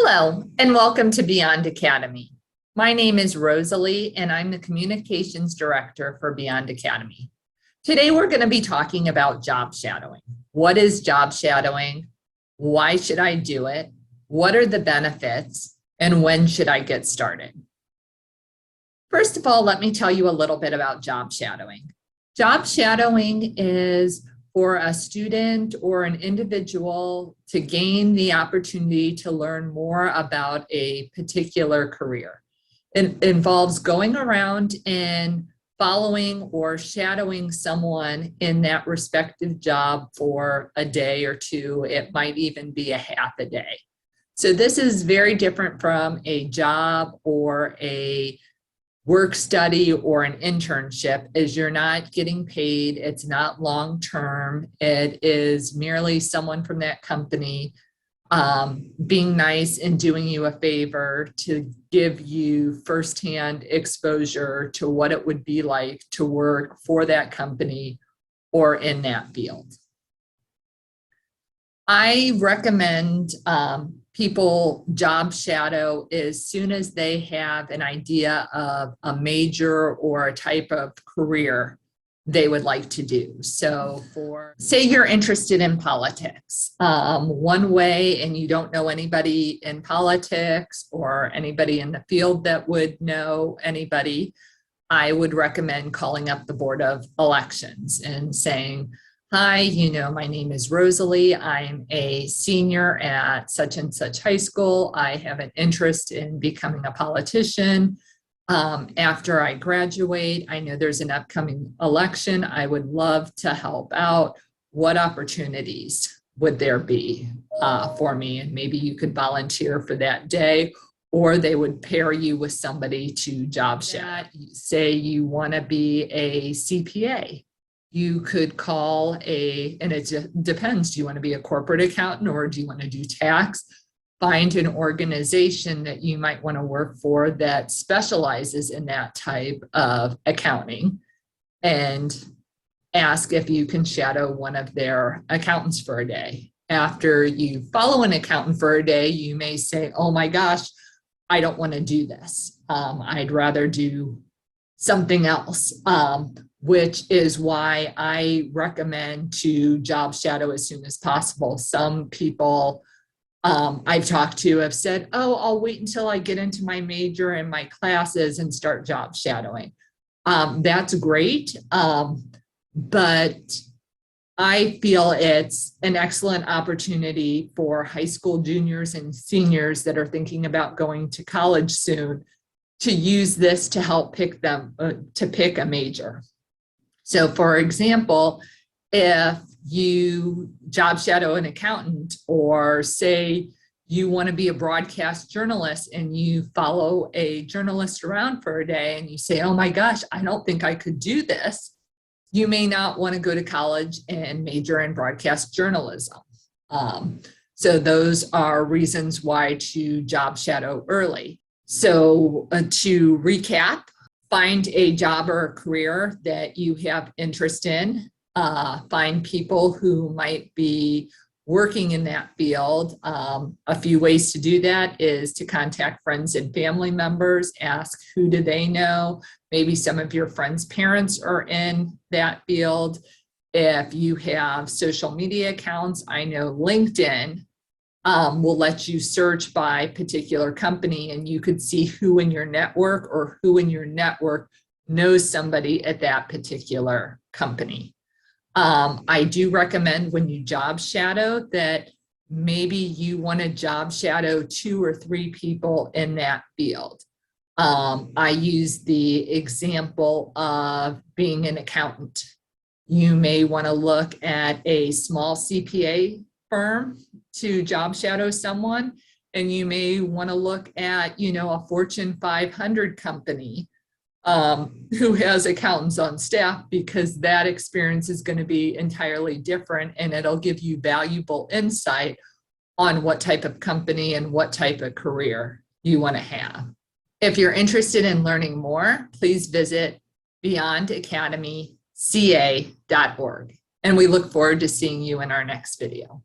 Hello, and welcome to Beyond Academy. My name is Rosalie, and I'm the Communications Director for Beyond Academy. Today, we're going to be talking about job shadowing. What is job shadowing? Why should I do it? What are the benefits? And when should I get started? First of all, let me tell you a little bit about job shadowing. Job shadowing is for a student or an individual to gain the opportunity to learn more about a particular career. It involves going around and following or shadowing someone in that respective job for a day or two. It might even be a half a day. So this is very different from a job or a work study or an internship, as you're not getting paid. It's not long-term. It is merely someone from that company being nice and doing you a favor to give you firsthand exposure to what it would be like to work for that company or in that field. I recommend people job shadow as soon as they have an idea of a major or a type of career they would like to do. So say you're interested in politics, one way, and you don't know anybody in politics or anybody in the field that would know anybody, I would recommend calling up the Board of Elections and saying, hi, my name is Rosalie. I'm a senior at such and such high school. I have an interest in becoming a politician. After I graduate, I know there's an upcoming election. I would love to help out. What opportunities would there be for me? And maybe you could volunteer for that day, or they would pair you with somebody to job shadow. Say you want to be a CPA. You could call and it depends. Do you want to be a corporate accountant or do you want to do tax? Find an organization that you might want to work for that specializes in that type of accounting and ask if you can shadow one of their accountants for a day. After you follow an accountant for a day, you may say, oh my gosh, I don't want to do this. I'd rather do something else. Which is why I recommend to job shadow as soon as possible. Some people I've talked to have said, oh, I'll wait until I get into my major and my classes and start job shadowing. That's great, but I feel it's an excellent opportunity for high school juniors and seniors that are thinking about going to college soon to use this to help pick them to pick a major. So for example, if you job shadow an accountant, or say you want to be a broadcast journalist and you follow a journalist around for a day and you say, oh my gosh, I don't think I could do this. You may not want to go to college and major in broadcast journalism. So those are reasons why to job shadow early. So to recap, find a job or a career that you have interest in. Find people who might be working in that field. A few ways to do that is to contact friends and family members, ask who do they know. Maybe some of your friends' parents are in that field. If you have social media accounts, I know LinkedIn will let you search by particular company, and you could see who in your network or who in your network knows somebody at that particular company. I do recommend when you job shadow that maybe you want to job shadow 2 or 3 people in that field. I use the example of being an accountant. You may want to look at a small CPA firm to job shadow someone, and you may want to look at, a Fortune 500 company who has accountants on staff, because that experience is going to be entirely different and it'll give you valuable insight on what type of company and what type of career you want to have. If you're interested in learning more, please visit beyondacademyca.org. And we look forward to seeing you in our next video.